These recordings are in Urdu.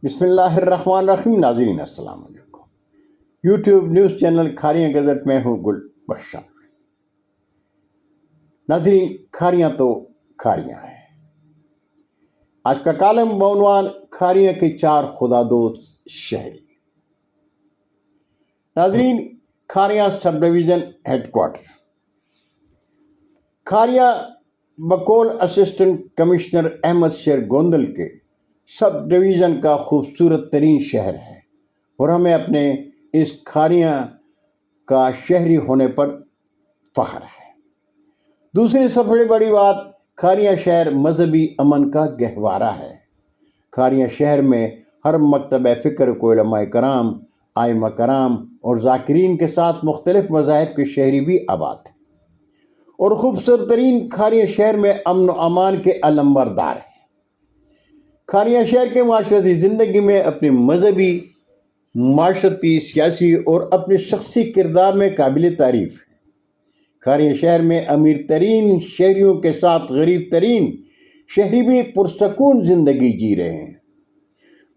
بسم اللہ الرحمن الرحیم۔ ناظرین السلام علیکم۔ YouTube news channel Kharian gazette میں ہوں گل بخشا۔ ناظرین، کھاریاں تو کھاریاں ہیں۔ آج کا کالم بعنوان کھاریاں کے 4 خدا دوست شہری۔ ناظرین، Kharian sub division headquarter. Kharian بقول اسسٹنٹ کمشنر احمد شیر گوندل کے سب ڈویژن کا خوبصورت ترین شہر ہے اور ہمیں اپنے اس کھاریاں کا شہری ہونے پر فخر ہے۔ دوسری سب سے بڑی بات، کھاریاں شہر مذہبی امن کا گہوارہ ہے۔ کھاریاں شہر میں ہر مکتب فکر کو علماء کرام، ائمہ کرام اور ذاکرین کے ساتھ مختلف مذاہب کے شہری بھی آباد ہیں، اور خوبصورت ترین کھاریاں شہر میں امن و امان کے علمبردار ہیں۔ کھاریاں شہر کے معاشرتی زندگی میں اپنی مذہبی، معاشرتی، سیاسی اور اپنے شخصی کردار میں قابل تعریف ہے۔ کھاریاں شہر میں امیر ترین شہریوں کے ساتھ غریب ترین شہری بھی پرسکون زندگی جی رہے ہیں۔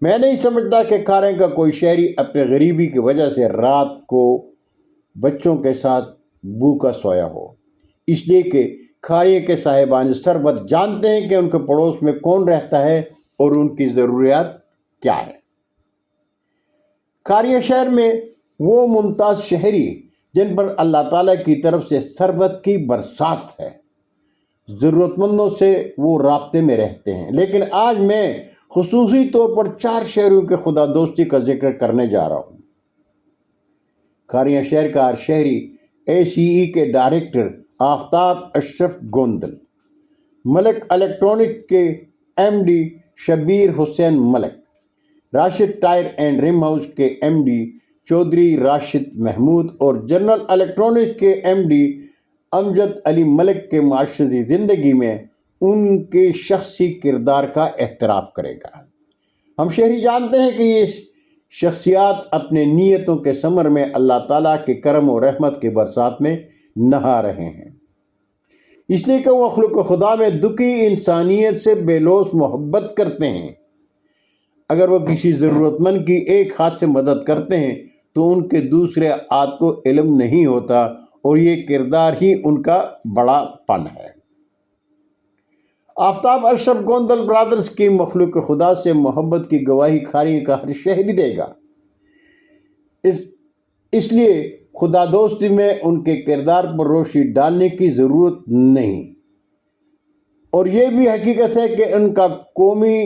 میں نہیں سمجھتا کہ کھاریاں کا کوئی شہری اپنے غریبی کی وجہ سے رات کو بچوں کے ساتھ بھوکا سویا ہو، اس لیے کہ کھاریاں کے صاحبان ثروت جانتے ہیں کہ ان کے پڑوس میں کون رہتا ہے اور ان کی ضروریات کیا ہے۔ کھاریاں شہر میں وہ ممتاز شہری جن پر اللہ تعالیٰ کی طرف سے ثروت کی برسات ہے، ضرورت مندوں سے وہ رابطے میں رہتے ہیں۔ لیکن آج میں خصوصی طور پر 4 شہریوں کے خدا دوستی کا ذکر کرنے جا رہا ہوں۔ کھاریاں شہر کا ہر شہری ACE کے ڈائریکٹر آفتاب اشرف گوندل، ملک الیکٹرانک کے MD Shabbir Hussain Malik, Rashid tyre and rim house کے MD چودھری راشد محمود اور جنرل الیکٹرانک کے MD امجد علی ملک کے معاشرتی زندگی میں ان کے شخصی کردار کا احترام کرے گا۔ ہم شہری جانتے ہیں کہ یہ شخصیات اپنے نیتوں کے ثمر میں اللہ تعالیٰ کے کرم و رحمت کی برسات میں نہا رہے ہیں، اس لیے کہ وہ مخلوق خدا میں دکھی انسانیت سے بے لوث محبت کرتے ہیں۔ اگر وہ کسی ضرورت مند کی ایک ہاتھ سے مدد کرتے ہیں تو ان کے دوسرے ہاتھ کو علم نہیں ہوتا، اور یہ کردار ہی ان کا بڑا پن ہے۔ آفتاب اشرف گوندل برادرز کی مخلوق خدا سے محبت کی گواہی کھاریاں کا ہر شہری دے گا۔ اس لیے خدا دوستی میں ان کے کردار پر روشنی ڈالنے کی ضرورت نہیں، اور یہ بھی حقیقت ہے کہ ان کا قومی،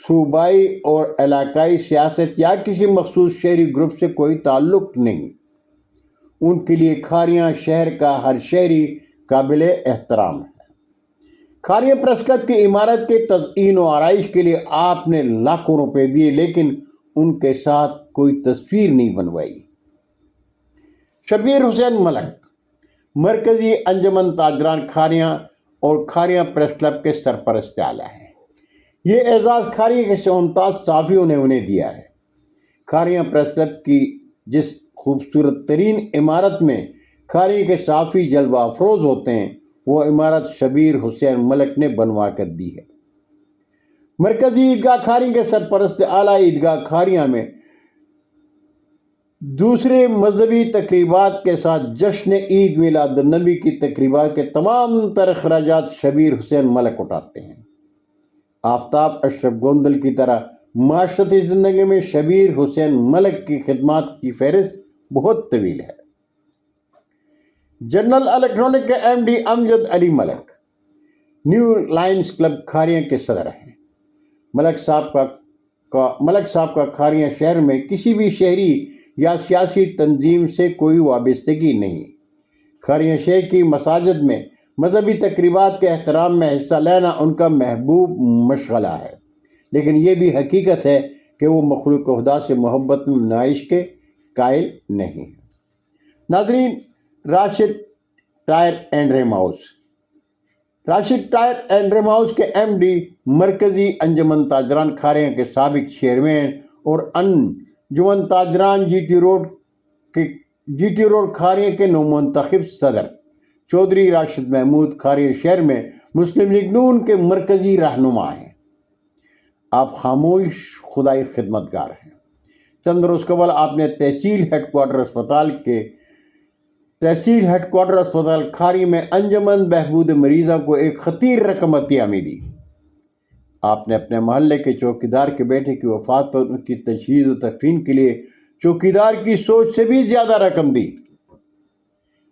صوبائی اور علاقائی سیاست یا کسی مخصوص شہری گروپ سے کوئی تعلق نہیں۔ ان کے لیے کھاریاں شہر کا ہر شہری قابل احترام ہے۔ کھاریاں پریس کلب کی عمارت کے تزئین و آرائش کے لیے آپ نے لاکھوں روپے دیے، لیکن ان کے ساتھ کوئی تصویر نہیں بنوائی۔ شبیر حسین ملک مرکزی انجمن تاجران کھاریاں اور کھاریاں پریس کلب کے سرپرست اعلیٰ ہیں۔ یہ اعزاز کھاریاں کے 49 صحافیوں نے انہیں دیا ہے۔ کھاریاں پریس کلب کی جس خوبصورت ترین عمارت میں کھاریاں کے صحافی جلوہ افروز ہوتے ہیں، وہ عمارت شبیر حسین ملک نے بنوا کر دی ہے۔ مرکزی عیدگاہ کھاریاں کے سرپرست اعلیٰ عیدگاہ کھاریاں میں دوسرے مذہبی تقریبات کے ساتھ جشن عید میلاد النبی کی تقریبات کے تمام تر اخراجات شبیر حسین ملک اٹھاتے ہیں۔ آفتاب اشرف گوندل کی طرح معاشرتی زندگی میں شبیر حسین ملک کی خدمات کی فہرست بہت طویل ہے۔ جنرل الیکٹرانک کے MD امجد علی ملک نیو لائنز کلب کھاریاں کے صدر ہیں۔ ملک صاحب کا کھاریاں شہر میں کسی بھی شہری یا سیاسی تنظیم سے کوئی وابستگی نہیں۔ کھاریاں شہر کی مساجد میں مذہبی تقریبات کے احترام میں حصہ لینا ان کا محبوب مشغلہ ہے، لیکن یہ بھی حقیقت ہے کہ وہ مخلوق خدا سے محبت میں نمائش کے قائل نہیں ہیں۔ ناظرین، Rashid tyre and rim house. Rashid tyre and rim house کے MD مرکزی انجمن تاجران کھاریاں کے سابق چیئرمین اور انجمن تاجران جی ٹی روڈ کھاریاں کے نومنتخب صدر چودھری راشد محمود کھاریاں شہر میں مسلم لیگ نون کے مرکزی رہنما ہیں۔ آپ خاموش خدائی خدمتگار ہیں۔ چند روز قبل آپ نے تحصیل ہیڈ کوارٹر اسپتال کھاری میں انجمن بہبود مریضوں کو ایک خطیر رقم عطیہ میں دی۔ آپ نے اپنے محلے کے چوکیدار کے بیٹے کی وفات پر ان کی تجہیز و تکفین کے لیے چوکیدار کی سوچ سے بھی زیادہ رقم دی۔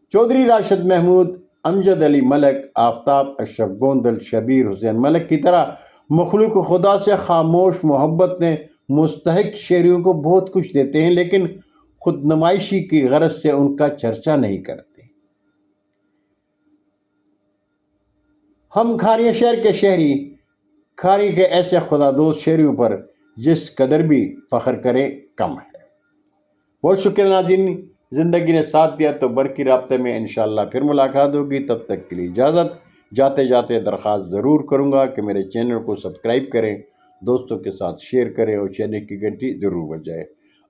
چودھری راشد محمود، امجد علی ملک، آفتاب اشرف گوندل، شبیر حسین ملک کی طرح مخلوق خدا سے خاموش محبت نے مستحق شہریوں کو بہت کچھ دیتے ہیں، لیکن خود نمائشی کی غرض سے ان کا چرچا نہیں کرتے۔ ہم کھاریاں شہر کے شہری کھاری کے ایسے خدا دوست شہریوں پر جس قدر بھی فخر کریں کم ہے۔ بہت شکریہ ناظرین، زندگی نے ساتھ دیا تو برقی رابطے میں انشاءاللہ پھر ملاقات ہوگی۔ تب تک کے لیے اجازت۔ جاتے جاتے درخواست ضرور کروں گا کہ میرے چینل کو سبسکرائب کریں، دوستوں کے ساتھ شیئر کریں اور چینل کی گھنٹی ضرور بجائیں۔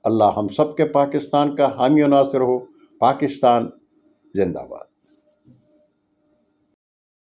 اللہ ہم سب کے پاکستان کا حامی و ناصر ہو۔ پاکستان زندہ باد۔